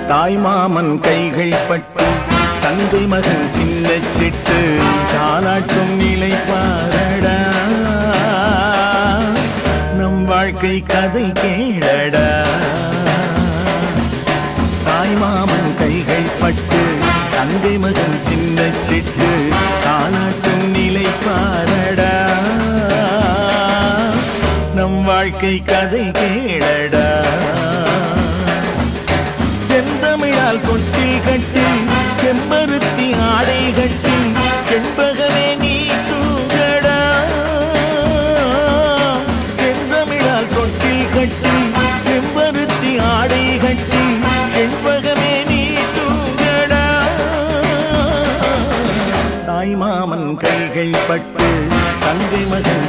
தாய் மாமன் கைகள் பட்டு தந்தை மகன் சின்ன சிட்டு தாலாட்டும் நிலை பாரடா நம் வாழ்க்கை கதை கேளடா தாய் மாமன் கைகள் பட்டு தந்தை மகன் சின்ன சிட்டு தாலாட்டும் நிலை பாரடா நம் வாழ்க்கை கதை கேளடா செந்தமிழால் கொட்டில் கட்டி செம்பருத்தி ஆடை கட்டி செண்பகமே நீ தூங்கடா செந்தமிழால் கொட்டில் கட்டி செம்பருத்தி ஆடை கட்டி செண்பகமே நீ தூங்கடா தாய் மாமன் கைகள் பட்டு தந்தை மகன்